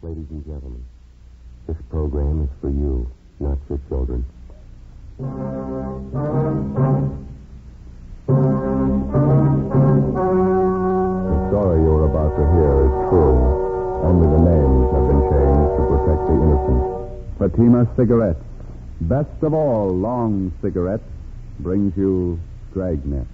Ladies and gentlemen, this program is for you, not your children. The story you're about to hear is true. Only the names have been changed to protect the innocent. Fatima Cigarettes, best of all long cigarettes, brings you Dragnet.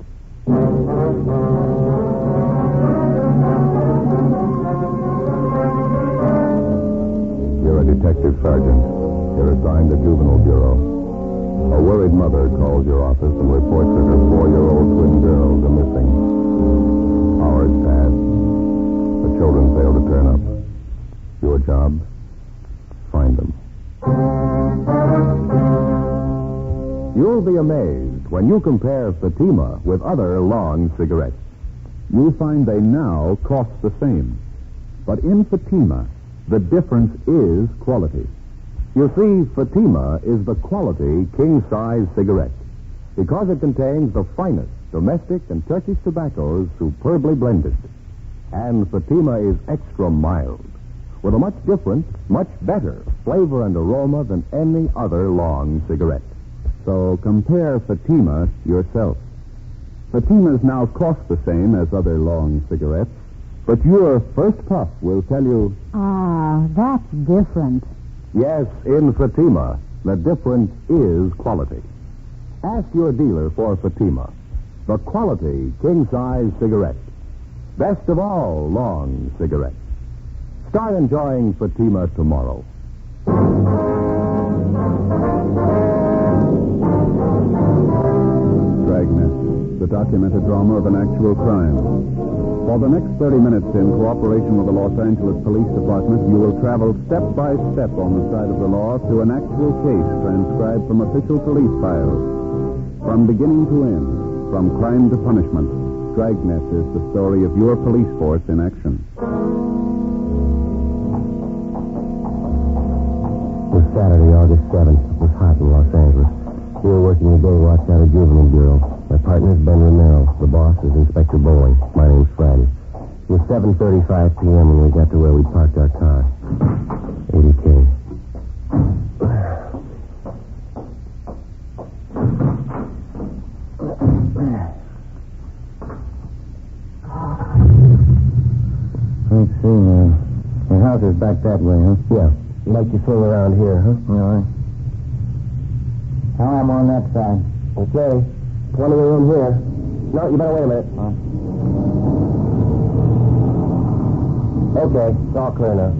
You're a detective sergeant. You're assigned to Juvenile Bureau. A worried mother calls your office and reports that her 4-year-old twin girls are missing. Hours pass. The children fail to turn up. Your job? Find them. You'll be amazed when you compare Fatima with other long cigarettes. You'll find they now cost the same. But in Fatima, the difference is quality. You see, Fatima is the quality king-size cigarette because it contains the finest domestic and Turkish tobaccos superbly blended. And Fatima is extra mild with a much different, much better flavor and aroma than any other long cigarette. So compare Fatima yourself. Fatimas now cost the same as other long cigarettes, but your first puff will tell you... Ah, that's different. Yes, in Fatima, the difference is quality. Ask your dealer for Fatima, the quality king-size cigarette. Best of all long cigarettes. Start enjoying Fatima tomorrow. Dragnet, the documented drama of an actual crime. For the next 30 minutes, in cooperation with the Los Angeles Police Department, you will travel step by step on the side of the law through an actual case transcribed from official police files. From beginning to end, from crime to punishment, Dragnet is the story of your police force in action. It was Saturday, August 7th. It was hot in Los Angeles. We were working the day watch out of Juvenile Bureau. My partner is Ben Romero. The boss is Inspector Bowling. My name's Friday. It was 7:35 p.m. when we got to where we parked our car. 80K. Let's see, your house is back that way, huh? Yeah. You like to swing around here, huh? All right. I'm on that side. Okay. Plenty of room here. No, you better wait a minute. Okay, it's all clear now.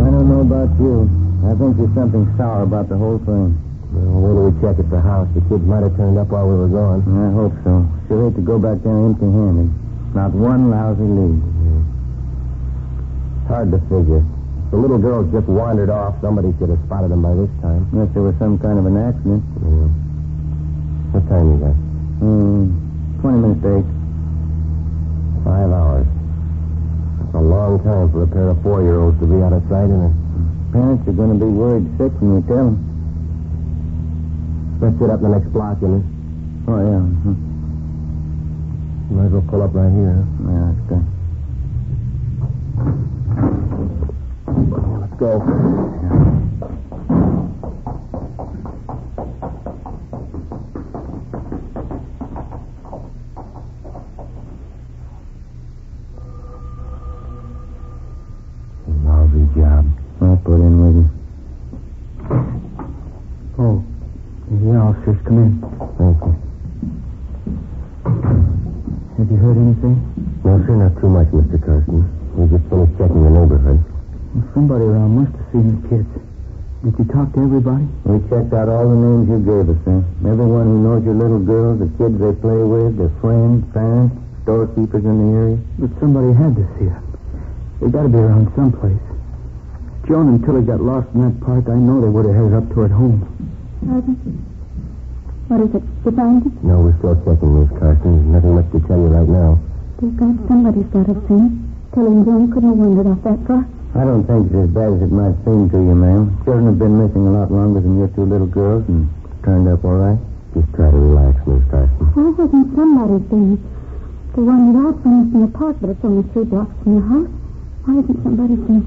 I don't know about you. I think there's something sour about the whole thing. Well, wait till we check at the house. The kids might have turned up while we were gone. I hope so. Sure hate to go back there empty-handed. Not one lousy lead. It's hard to figure. The little girls just wandered off. Somebody should have spotted them by this time. Unless there was some kind of an accident. Yeah. What time is that? 20 minutes to 8. 5 hours. That's a long time for a pair of 4-year-olds to be out of sight, isn't it? Parents are going to be worried sick when you tell them. Let's sit up in the next block, you know. Oh, yeah. You might as well pull up right here, huh? Yeah, that's good. Let's go. Lousy job. I'll put in with you. Oh, the officers come in. Thank you. Have you heard anything? No, sir, not too much, Mr. Carson. We just finished checking the neighborhood. Well, somebody around must have seen the kids. Did you talk to everybody? We checked out all the names you gave us, sir. Everyone who knows your little girls, the kids they play with, their friends, parents, storekeepers in the area. But somebody had to see them. They got to be around someplace. Joan and Tilly got lost in that park. I know they would have headed up toward home. What is it? You found it? No, we're still checking, Miss Carson. Nothing much to tell you right now. Dear God, somebody's got to seen. Tilly and Joan couldn't have wandered off that far. I don't think it's as bad as it might seem to you, ma'am. Children have been missing a lot longer than your 2 little girls and turned up all right. Just try to relax, Miss Carson. Why wasn't somebody seen? They wandered out from us in the park, but it's only 3 blocks from your house. Why isn't somebody seen?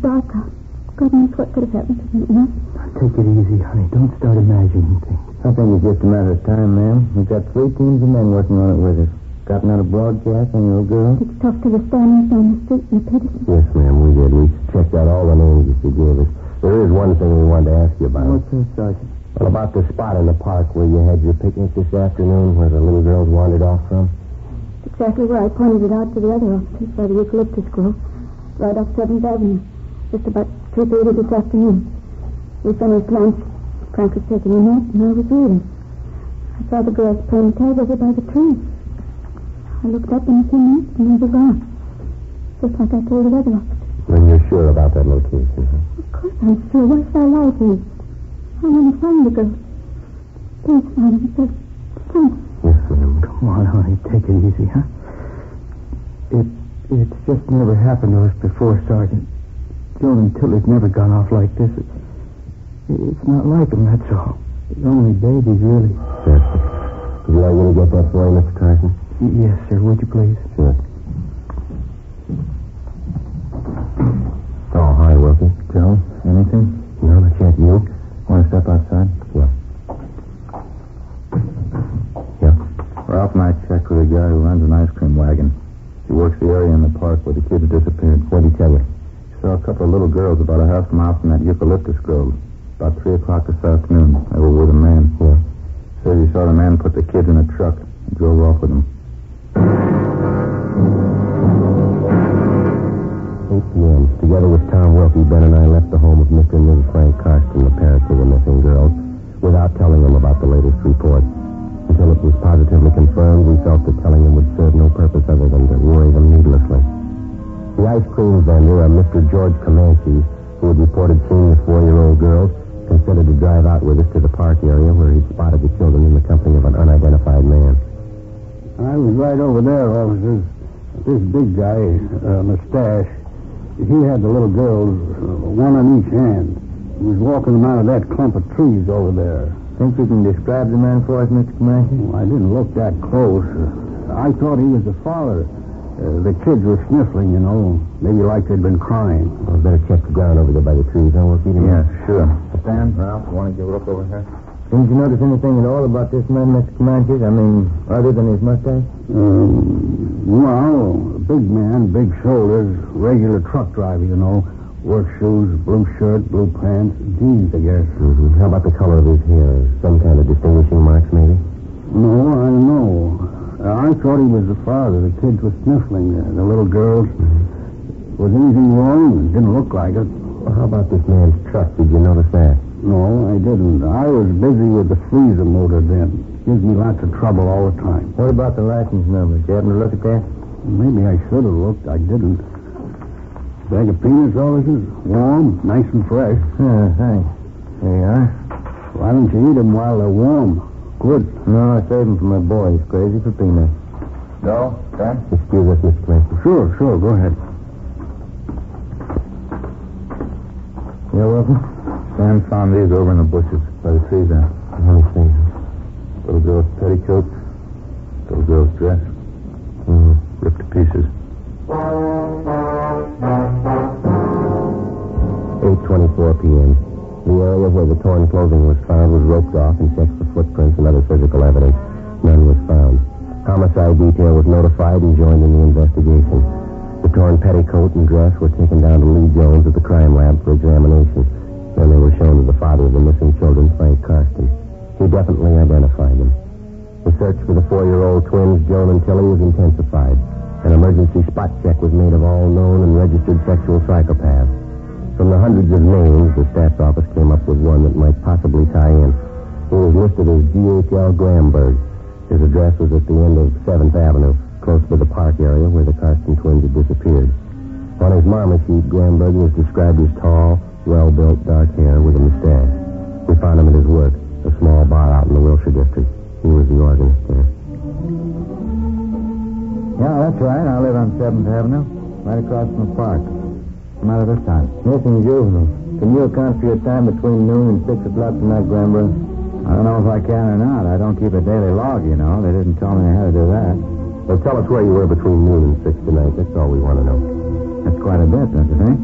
Dark out. God knows what could have happened to them, huh? Take it easy, honey. Don't start imagining things. I think it's just a matter of time, ma'am. We've got 3 teams of men working on it with us. Gotten out a broadcast on your old girl? It's tough to the standings on the street in the Peterson. Yes, ma'am, we did. We checked out all the names that you gave us. There is one thing we wanted to ask you about. What's that, Sergeant? Well, about the spot in the park where you had your picnic this afternoon, where the little girls wandered off from. Exactly where I pointed it out to the other officers by the eucalyptus grove, right off 7th Avenue, just about 3:30 this afternoon. We finished lunch. Frank was taking a nap, and I was reading. I saw the girls playing tag over by the tree. I looked up in a few minutes, and they were gone. Just like I told the other officers. Then you're sure about that location, huh? Of course I'm sure. Why should I lie to you? I want to find the girls. Please find them. Please. Yes, ma'am. Come on, honey. Take it easy, huh? It's just never happened to us before, Sergeant. Joan and Tilly's never gone off like this. It's not like them, that's all. They're only babies, really. Yes. Would you like me to get that for you, Mr. Carson? Yes, sir. Would you please? Sure. Oh, hi, Wilkie. Joe, anything? No, not yet. You? Want to step outside? Yeah. Yeah. Ralph and I checked with a guy who runs an ice cream wagon. He works the area in the park where the kids disappeared. What'd he tell you? He saw a couple of little girls about a half mile from that eucalyptus grove. About 3 o'clock this afternoon. They were with a man. Yeah. Says he saw the man put the kids in a truck and drove off with them. 8 p.m. Together with Tom Wilkie, Ben and I left the home of Mr. and Mrs. Frank Karsten, the parents of the missing girls, without telling them about the latest report. Until it was positively confirmed, we felt that telling them would serve no purpose other than to worry them needlessly. The ice cream vendor, a Mr. George Comanche, who had reported seeing the 4-year-old girls, considered to drive out with us to the park area where he'd spotted the children in the company of an unidentified man. I was right over there, officers. This big guy, mustache, he had the little girls, one on each hand. He was walking them out of that clump of trees over there. Think you can describe the man for us, Mr. Comanche? Well, I didn't look that close. I thought he was the father. The kids were sniffling, you know. Maybe like they'd been crying. Well, better check the ground over there by the trees, huh, Wilkie? Yeah, sure. Stan, Ralph, want to give a look over here? Didn't you notice anything at all about this man, Mr. Comanche? I mean, other than his mustache? Well, big man, big shoulders, regular truck driver, you know. Work shoes, blue shirt, blue pants, jeans, I guess. Mm-hmm. How about the color of his hair? Some kind of distinguishing marks, maybe? No, I don't know. I thought he was the father. The kids were sniffling, the little girls. Mm-hmm. Was anything wrong? It didn't look like it. Well, how about this man's truck? Did you notice that? No, I didn't. I was busy with the freezer motor then. Gives me lots of trouble all the time. What about the license number? Did you happen to look at that? Maybe I should have looked. I didn't. Bag of peanuts, officers? Warm, nice and fresh. Thanks. There you are. Why don't you eat them while they're warm? Good. No, I saved them for my boy. He's crazy for peanuts. No, Stan? Excuse us, Mr. Clancy. Sure. Go ahead. You're welcome. Stan found these over in the bushes by the trees there. Let me see. Little girl's petticoat, little girl's dress. Ripped to pieces. 8:24 p.m. The area where the torn clothing was found was roped off and checked for footprints and other physical evidence. None was found. Homicide detail was notified and joined in the investigation. The torn petticoat and dress were taken down to Lee Jones at the crime lab for examination. Then they were shown to the father of the missing children, Frank Karsten. He definitely identified them. The search for the 4-year-old twins, Joan and Tilly, was intensified. An emergency spot check was made of all known and registered sexual psychopaths. From the hundreds of names, the staff's office came up with one that might possibly tie in. He was listed as G.H.L. Gramberg. His address was at the end of 7th Avenue, close to the park area where the Karsten twins had disappeared. On his mama sheet, Gramberg was described as tall, well-built, dark hair with a mustache. We found him at his work, a small bar out in the Wilshire district. He was the organist there. Yeah, that's right. I live on 7th Avenue, right across from the park. What's the matter this time? Missing juvenile. Can you account for your time between noon and 6 o'clock tonight, Gramberg? I don't know if I can or not. I don't keep a daily log, you know. They didn't tell me how to do that. Well, tell us where you were between noon and 6 tonight. That's all we want to know. That's quite a bit, don't you think?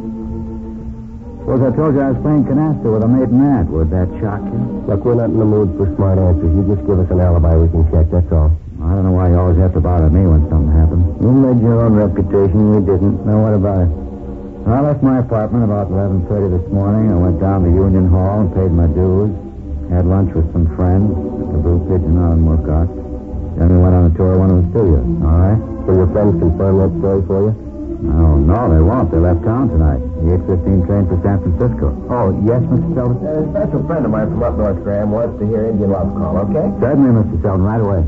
Suppose I told you I was playing canasta with a maiden aunt. Would that shock you? Look, we're not in the mood for smart answers. You just give us an alibi we can check, that's all. I don't know why you always have to bother me when something happens. You made your own reputation. We didn't. Now, what about it? I left my apartment about 11:30 this morning. I went down to Union Hall and paid my dues. Had lunch with some friends at the Blue Pigeon out in Woodcock. Then we went on a tour of one of the studios. All right? So your friends confirm that story for you? No, they won't. They left town tonight. The 8:15 train for San Francisco. Oh, yes, Mr. Selden? A special friend of mine from up north, Graham, wants to hear Indian Love Call, okay? Certainly, Mr. Selden, right away.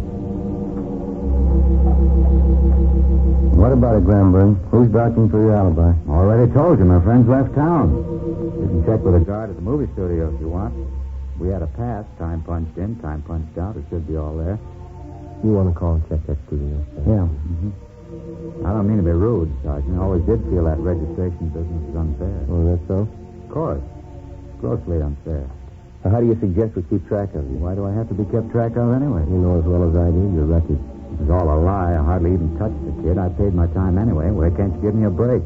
What about it, Gramberg? Who's vouching for your alibi? Already told you. My friends left town. You can check with a guard at the movie studio if you want. We had a pass. Time punched in, time punched out. It should be all there. You want to call and check that studio? Yeah. Mm-hmm. I don't mean to be rude, Sergeant. I always did feel that registration business is unfair. Oh, that's so? Of course. Grossly unfair. Now, how do you suggest we keep track of you? Why do I have to be kept track of anyway? You know as well as I do your record. It was all a lie. I hardly even touched the kid. I paid my time anyway. Why can't you give me a break?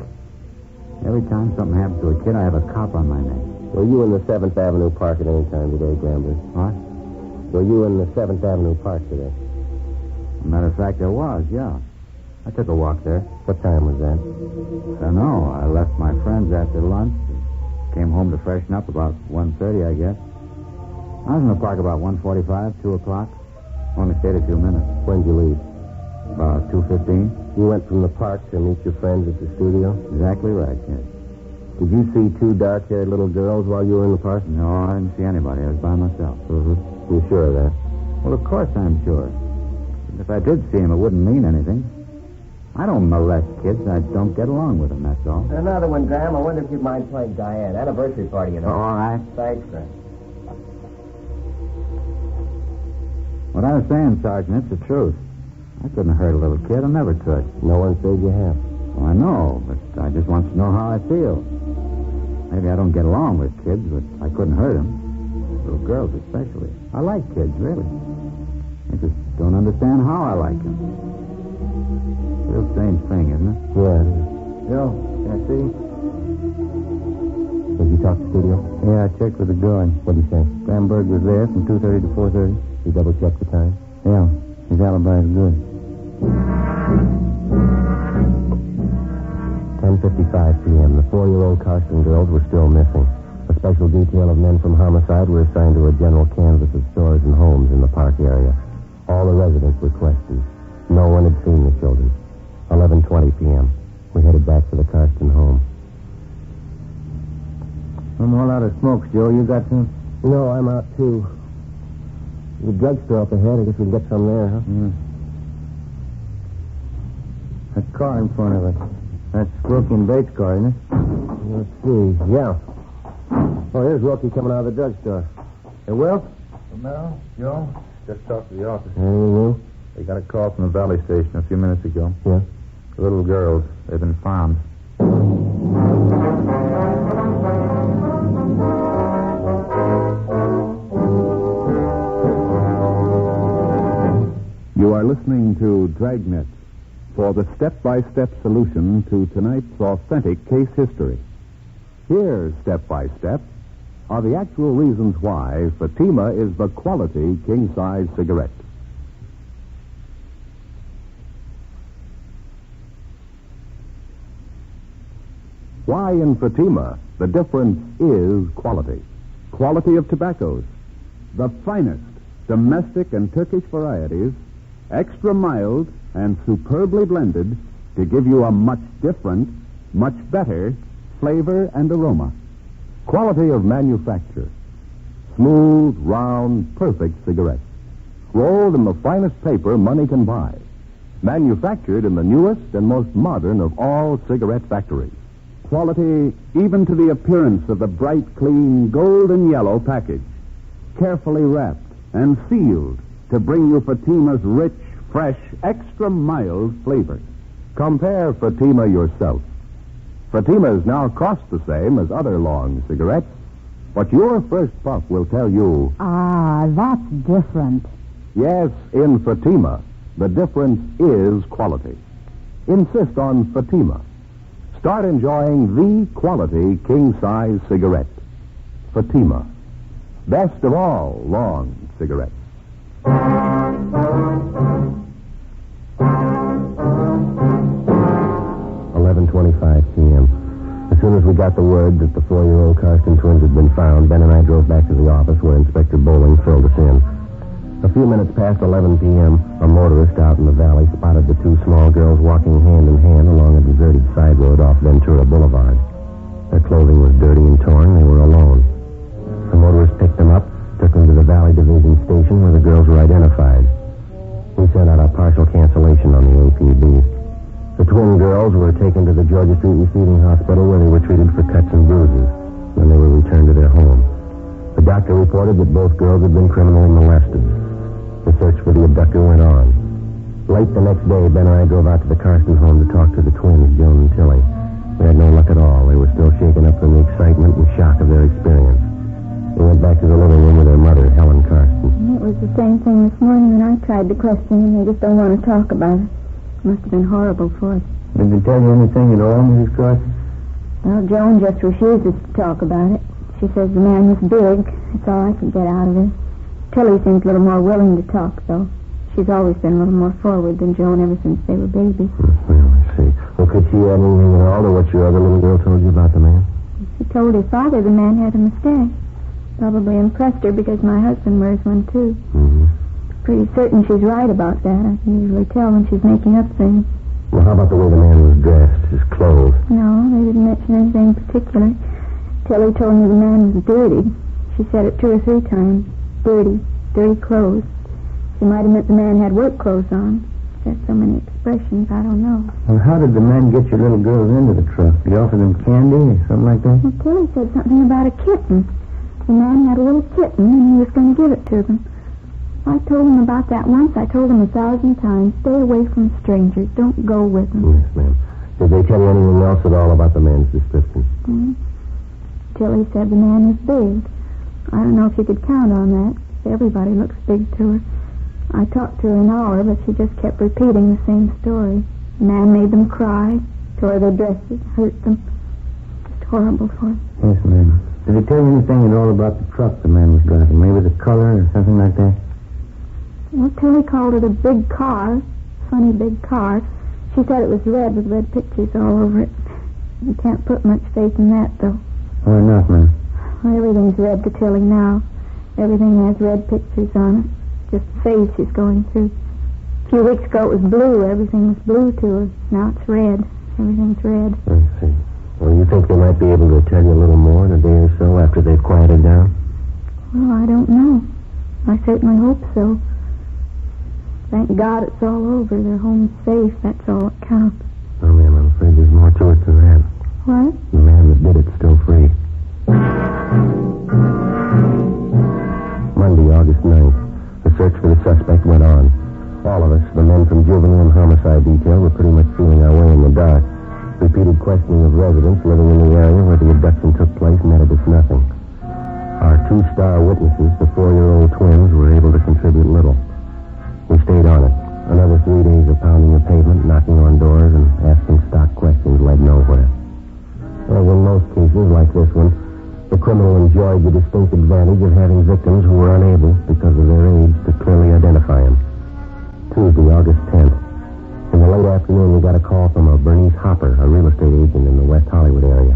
Every time something happens to a kid, I have a cop on my neck. Were you in the 7th Avenue Park at any time today, Gramberg? What? Were you in the 7th Avenue Park today? As a matter of fact, I was, yeah. I took a walk there. What time was that? I don't know. I left my friends after lunch. Came home to freshen up about 1:30, I guess. I was in the park about 1:45, 2 o'clock. Only stayed a few minutes. When'd you leave? About 2:15. You went from the park to meet your friends at the studio? Exactly right, yes. Did you see 2 dark-haired little girls while you were in the park? No, I didn't see anybody. I was by myself. Mm-hmm. You sure of that? Well, of course I'm sure. If I did see him, it wouldn't mean anything. I don't molest kids. I don't get along with them, that's all. Another one, Graham. I wonder if you'd mind playing Diane. Anniversary party, you know. Oh, all right. Thanks, Graham. What I was saying, Sergeant, it's the truth. I couldn't hurt a little kid. I never could. No one said you have. Well, I know, but I just want to know how I feel. Maybe I don't get along with kids, but I couldn't hurt them. Little girls especially. I like kids, really. I just don't understand how I like them. Real strange thing, isn't it? Yeah. Joe, can I see? Did you talk to the studio? Yeah, I checked with the guard. What'd he say? Gramberg was there from 2:30 to 4:30. You double-checked the time? Yeah, his alibi is good. 10:55 p.m. The 4-year-old Carson girls were still missing. A special detail of men from homicide were assigned to a general canvass of stores and homes in the park area. All the residents were questioned. No one had seen the children. 11:20 p.m. We headed back to the Carston home. I'm all out of smokes, Joe. You got some? No, I'm out, too. The drugstore up ahead. I guess we can get some there, huh? Yeah. That car in front of us. That's Wilkie and Bates' car, isn't it? Let's see. Yeah. Oh, here's Wilkie coming out of the drugstore. Hey, Will? Mel, Joe, just talked to the office. Anything new? They got a call from the Valley Station a few minutes ago. Yeah. The little girls, they've been found. You are listening to Dragnet for the step-by-step solution to tonight's authentic case history. Here, step by step, are the actual reasons why Fatima is the quality king-size cigarette. Why in Fatima the difference is quality. Quality of tobaccos. The finest domestic and Turkish varieties, extra mild and superbly blended to give you a much different, much better flavor and aroma. Quality of manufacture. Smooth, round, perfect cigarettes. Rolled in the finest paper money can buy. Manufactured in the newest and most modern of all cigarette factories. Quality even to the appearance of the bright, clean, golden yellow package. Carefully wrapped and sealed to bring you Fatima's rich, fresh, extra mild flavor. Compare Fatima yourself. Fatimas now cost the same as other long cigarettes, but your first puff will tell you, Ah, that's different. yes, in Fatima, the difference is quality. Insist on Fatima. Start enjoying the quality king-size cigarette. Fatima. Best of all long cigarettes. 11:25 p.m. As soon as we got the word that the 4-year-old Carson twins had been found, Ben and I drove back to the office where Inspector Bowling filled us in. A few minutes past 11 p.m., a motorist out in the valley spotted the two small girls walking hand in hand along a deserted side road off Ventura Boulevard. Their clothing was dirty and torn. They were alone. The motorist picked them up, took them to the Valley Division station where the girls were identified. We sent out a partial cancellation on the APB. The twin girls were taken to the Georgia Street Receiving Hospital where they were treated for cuts and bruises. Then they were returned to their home. The doctor reported that both girls had been criminally molested. The search for the abductor went on. Late the next day, Ben and I drove out to the Carson home to talk to the twins, Joan and Tilly. We had no luck at all. They were still shaken up from the excitement and shock of their experience. We went back to the living room with their mother, Helen Carson. It was the same thing this morning when I tried to question them. They just don't want to talk about it. Must have been horrible for us. Did they tell you anything at all, Mrs. Carson? Well, Joan just refuses to talk about it. She says the man was big. That's all I could get out of her. Tilly seems a little more willing to talk, though. She's always been a little more forward than Joan ever since they were babies. Well, I see. Well, could she add anything at all to what your other little girl told you about the man? She told her father the man had a mustache. Probably impressed her because my husband wears one, too. Mm-hmm. Pretty certain she's right about that. I can usually tell when she's making up things. Well, how about the way the man was dressed, his clothes? No, they didn't mention anything particular. Tilly told me the man was dirty. She said it 2 or 3 times. Dirty clothes. She might have meant the man had work clothes on. There's so many expressions, I don't know. Well, how did the man get your little girls into the truck? Did he offer them candy or something like that? Well, Tilly said something about a kitten. The man had a little kitten, and he was going to give it to them. I told him about that once. I told him 1,000 times. Stay away from strangers. Don't go with them. Yes, ma'am. Did they tell you anything else at all about the man's description? Mm-hmm. Tilly said the man was big. I don't know if you could count on that. Everybody looks big to her. I talked to her an hour, but she just kept repeating the same story. The man made them cry, tore their dresses, hurt them. Just horrible for them. Yes, ma'am. Did they tell you anything at all about the truck the man was driving? Maybe the color or something like that? Well, Tilly called it a big car. Funny big car. She said it was red with red pictures all over it. You can't put much faith in that, though. Why not, ma'am? Well, everything's red to Tilly now. Everything has red pictures on it. Just the phase she's going through. A few weeks ago it was blue. Everything was blue to her. Now it's red. Everything's red. I see. Well, you think they might be able to tell you a little more in a day or so after they've quieted down? Well, I don't know. I certainly hope so. Thank God it's all over. Their home's safe. That's all that counts. Oh, ma'am, I'm afraid there's more to it than that. What? The man that did it's still free. Monday, August 9th. The search for the suspect went on. All of us, the men from juvenile and homicide detail, were pretty much feeling our way in the dark. Repeated questioning of residents living in the area where the abduction took place netted us nothing. Our 2-star witnesses, the 4-year-old twins, were able to contribute little. We stayed on it. Another 3 days of pounding the pavement, knocking on doors, and asking stock questions led nowhere. As in most cases like this one, the criminal enjoyed the distinct advantage of having victims who were unable, because of their age, to clearly identify him. Tuesday, August 10th. In the late afternoon, we got a call from a Bernice Hopper, a real estate agent in the West Hollywood area.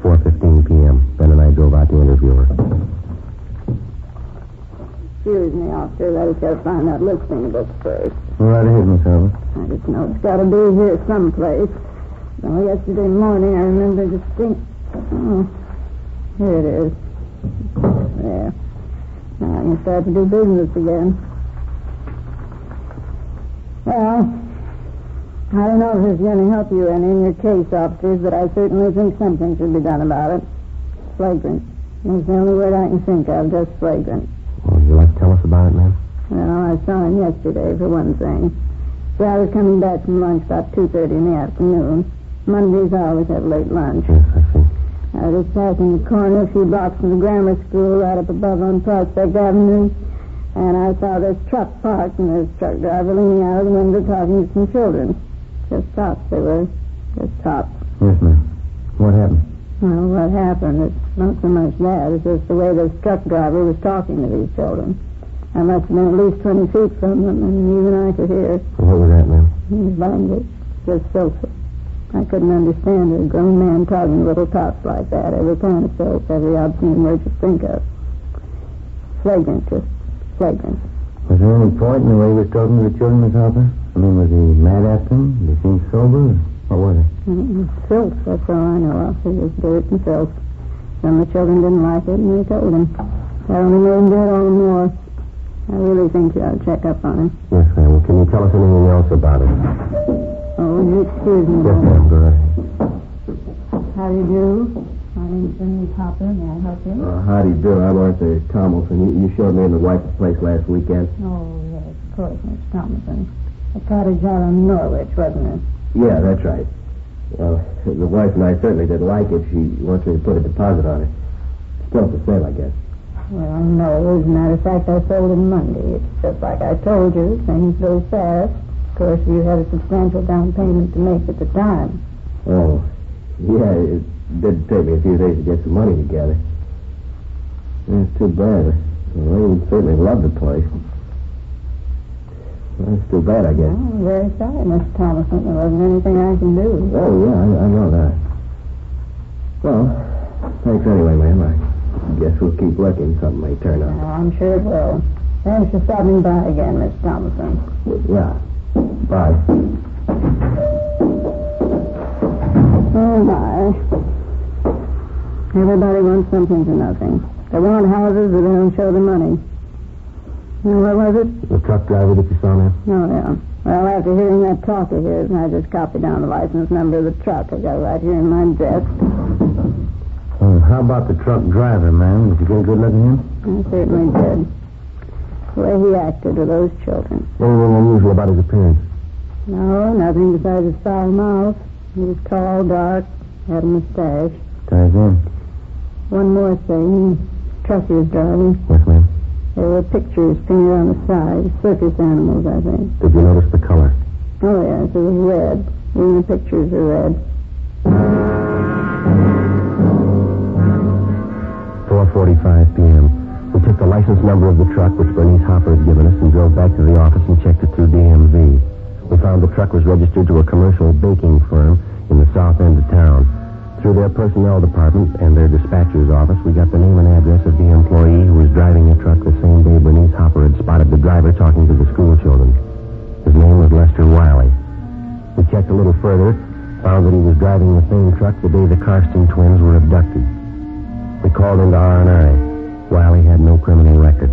4:15 p.m. Ben and I drove out to interview her. Excuse me, officer. I just got to find that listing book first. All right ahead, Miss Hopper. I just know it's got to be here someplace. Well, yesterday morning, I remember distinct... Oh, here it is. There. Now I can start to do business again. Well, I don't know if this is going to help you any in your case, officers, but I certainly think something should be done about it. Flagrant. That's the only word I can think of, just flagrant. Well, would you like to tell us about it, ma'am? Well, I saw him yesterday, for one thing. So I was coming back from lunch about 2:30 in the afternoon. Mondays I always have late lunch. Yes, I see. I was passing the corner a few blocks from the grammar school right up above on Prospect Avenue. And I saw this truck parked and this truck driver leaning out of the window talking to some children. Just tots they were. Just tots. Yes, ma'am. What happened? Well, what happened, it's not so much that. It's just the way this truck driver was talking to these children. I must have been at least 20 feet from them, and even I could hear. What was that, ma'am? His language, just filthy. I couldn't understand a grown man talking to little tots like that. Every kind of filth, every obscene word you think of. Flagrant, just flagrant. Was there any point in the way he was talking to the children, Miss Harper? I mean, was he mad at them? Did he seem sober? What was it? Filth, that's all I know of. It was dirt and filth. Some of the children didn't like it, and they told him. That only made him do it all the more. I really think you ought to check up on him. Yes, ma'am. Well, can you tell us anything else about it? Oh, will you excuse me? Yes, ma'am. Go ahead. How do you do? My name's Bernice Hopper. May I help you? How do you do? I'm Arthur Tomlinson. You showed me the wife's place last weekend. Oh, yes, of course, Miss Thomason. The cottage out on Norwich, wasn't it? Yeah, that's right. Well, the wife and I certainly didn't like it. She wants me to put a deposit on it. Still for sale, I guess. Well, no, as a matter of fact, I sold it Monday. It's just like I told you. Things go fast. Of course, you had a substantial down payment to make at the time. Oh, yeah, it did take me a few days to get some money together. It's too bad. Well, we certainly loved the place. Well, it's too bad, I guess. Oh, I'm very sorry, Mr. Thomason. There wasn't anything I can do. Oh, yeah, I know that. Well, thanks anyway, ma'am. I guess we'll keep looking. Something may turn up. Oh, I'm sure it will. Thanks for stopping by again, Mr. Thomason. Yeah. Bye. Oh, my. Everybody wants something for nothing. They want houses, but they don't show the money. What was it? The truck driver that you saw, ma'am? Oh, yeah. Well, after hearing that talk of his, I just copied down the license number of the truck. I got it right here in my desk. How about the truck driver, ma'am? Did you get a good look at him? I certainly did. The way he acted to those children. Anything unusual about his appearance? No, nothing besides his foul mouth. He was tall, dark, had a mustache. Ties in. One more thing. The truck he was driving. Yes, ma'am. There were pictures painted on the side. Circus animals, I think. Did you notice the color? Oh, yes, it was red. Even the pictures are red. 4:45 p.m. We took the license number of the truck, which Bernice Hopper had given us, and drove back to the office and checked it through DMV. We found the truck was registered to a commercial baking firm in the south end of town. Through their personnel department and their dispatcher's office, we got the name and address of the employee who was driving the truck the same day Bernice Hopper had spotted the driver talking to the school children. His name was Lester Wiley. We checked a little further, found that he was driving the same truck the day the Karsten twins were abducted. We called into R&I. Wiley had no criminal record.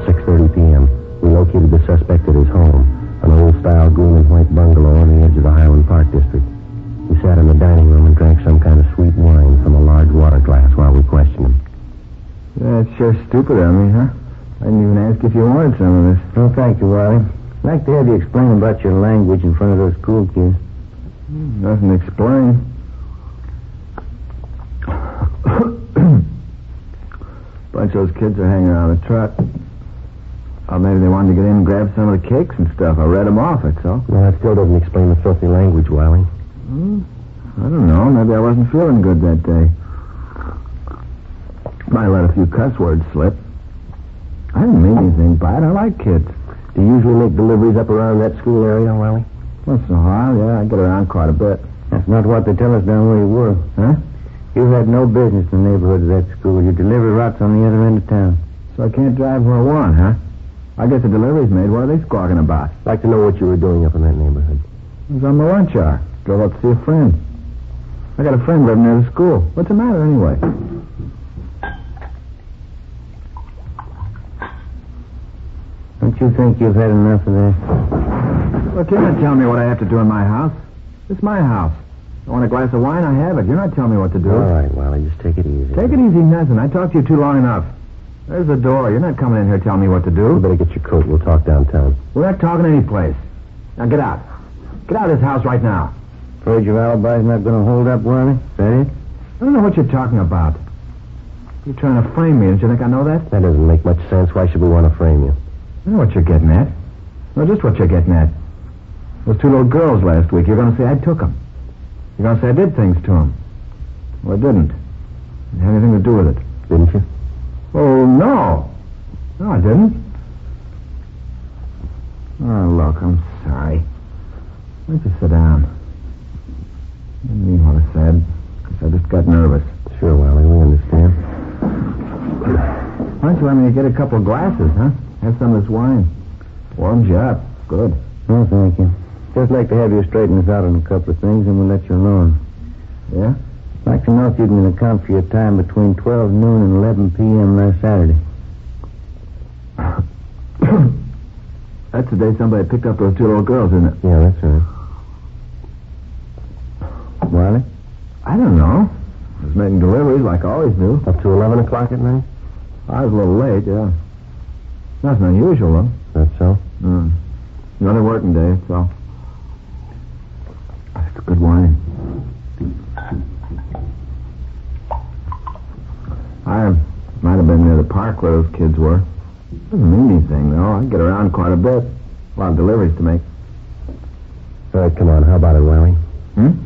6:30 p.m. We located the suspect at his home, an old-style green and white bungalow on the edge of the Highland Park district. We sat in the dining room and drank some kind of sweet wine from a large water glass while we questioned him. That's sure stupid of me, huh? I didn't even ask if you wanted some of this. Oh, thank you, Wiley. I'd like to have you explain about your language in front of those school kids. Nothing to explain. Bunch of those kids are hanging around the truck. Oh, maybe they wanted to get in and grab some of the cakes and stuff. I read them off, that's all. Well, that still doesn't explain the filthy language, Wiley. I don't know. Maybe I wasn't feeling good that day. Might let a few cuss words slip. I didn't mean anything by it. I like kids. Do you usually make deliveries up around that school area, Wiley? Once in a while, yeah. I get around quite a bit. That's not what they tell us down where you were. Huh? You had no business in the neighborhood of that school. Your delivery route's on the other end of town. So I can't drive where I want, huh? I get the deliveries made. What are they squawking about? I'd like to know what you were doing up in that neighborhood. I was on my lunch hour. Drove up to see a friend. I got a friend living near the school. What's the matter, anyway? Don't you think you've had enough of that? Look, you're not telling me what I have to do in my house. It's my house. I want a glass of wine, I have it. You're not telling me what to do. All right, Wiley, just take it easy. Take it easy, nothing. I talked to you too long enough. There's the door. You're not coming in here telling me what to do. You better get your coat. We'll talk downtown. We're not talking any place. Now get out. Get out of this house right now. Afraid your alibi's not going to hold up, Wiley? Is that it? I don't know what you're talking about. You're trying to frame me. Don't you think I know that? That doesn't make much sense. Why should we want to frame you? I know what you're getting at. No, just what you're getting at. Those two little girls last week, you're going to say I took them. You're going to say I did things to them. Well, I didn't. It had anything to do with it. Didn't you? Oh, no. No, I didn't. Oh, look, I'm sorry. Why don't you sit down? I didn't mean what I said. I just got nervous. Sure, Wally, we understand. Why don't you let me get a couple of glasses, huh? Have some of this wine. Warms you up. Good. Oh, thank you. Just like to have you straighten us out on a couple of things, and we'll let you alone. Yeah? I'd like to know if you can account for your time between 12 noon and 11 p.m. last Saturday. That's the day somebody picked up those two little girls, isn't it? Yeah, that's right. Wally? I don't know. I was making deliveries like I always do. Up to 11 o'clock at night? I was a little late, yeah. Nothing unusual, though. That's so? Another working day, that's all. That's good wine. I might have been near the park where those kids were. Doesn't mean anything, though. I get around quite a bit. A lot of deliveries to make. All right, come on. How about it, Wally?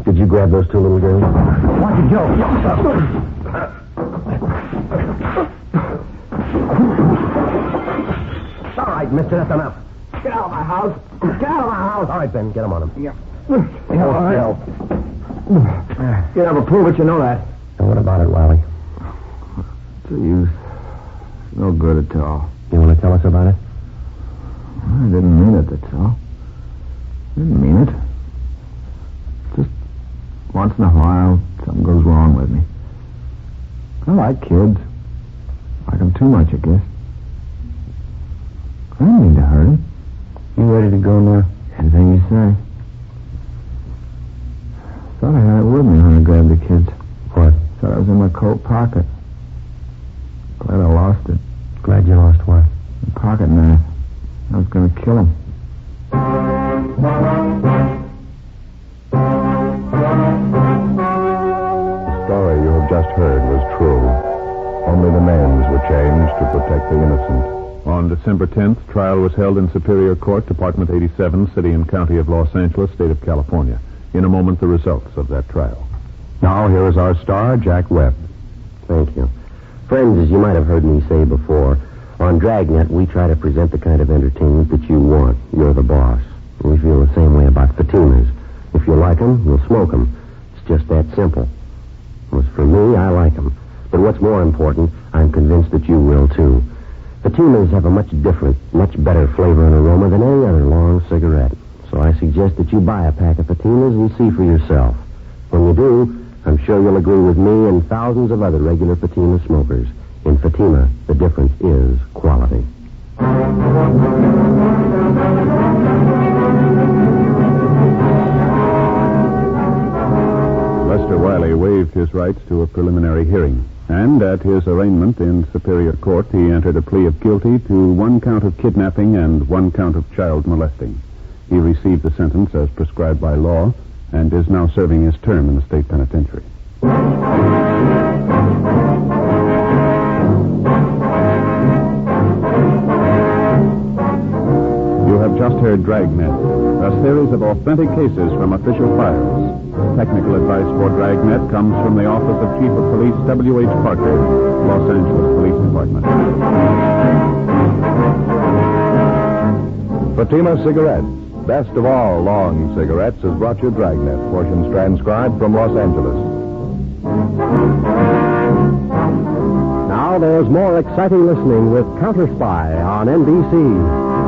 Did you grab those two little girls? Watch it, Joe. All right, mister, that's enough. Get out of my house. Get out of my house. All right, Ben, get him on him. Yeah, all right. You never prove it, you know that. Now, what about it, Wally? It's no use. No good at all. You want to tell us about it? I didn't mean it, that's all. Didn't mean it. Just once in a while, something goes wrong with me. I like kids. I like them too much, I guess. I didn't mean to hurt them. You ready to go now? Anything you say. Thought I had it with me when I grabbed the kids. What? Thought it was in my coat pocket. Glad I lost it. Glad you lost what? The pocket knife. I was going to kill him. The story you have just heard was true. Only the names were changed to protect the innocent. On December 10th, trial was held in Superior Court, Department 87, City and County of Los Angeles, State of California. In a moment, the results of that trial. Now, here is our star, Jack Webb. Thank you. Friends, as you might have heard me say before, on Dragnet, we try to present the kind of entertainment that you want. You're the boss. We feel the same way about Fatimas. If you like them, you'll smoke them. It's just that simple. As for me, I like them. But what's more important, I'm convinced that you will, too. Fatimas have a much different, much better flavor and aroma than any other long cigarette. So I suggest that you buy a pack of Fatimas and see for yourself. When you do, I'm sure you'll agree with me and thousands of other regular Fatima smokers. In Fatima, the difference is quality. Lester Wiley waived his rights to a preliminary hearing. And at his arraignment in Superior Court, he entered a plea of guilty to 1 count of kidnapping and 1 count of child molesting. He received the sentence as prescribed by law and is now serving his term in the state penitentiary. You have just heard Dragnet, a series of authentic cases from official files. Technical advice for Dragnet comes from the Office of Chief of Police W.H. Parker, Los Angeles Police Department. Fatima Cigarettes, best of all long cigarettes, has brought you Dragnet, portions transcribed from Los Angeles. Now there's more exciting listening with Counter Spy on NBC.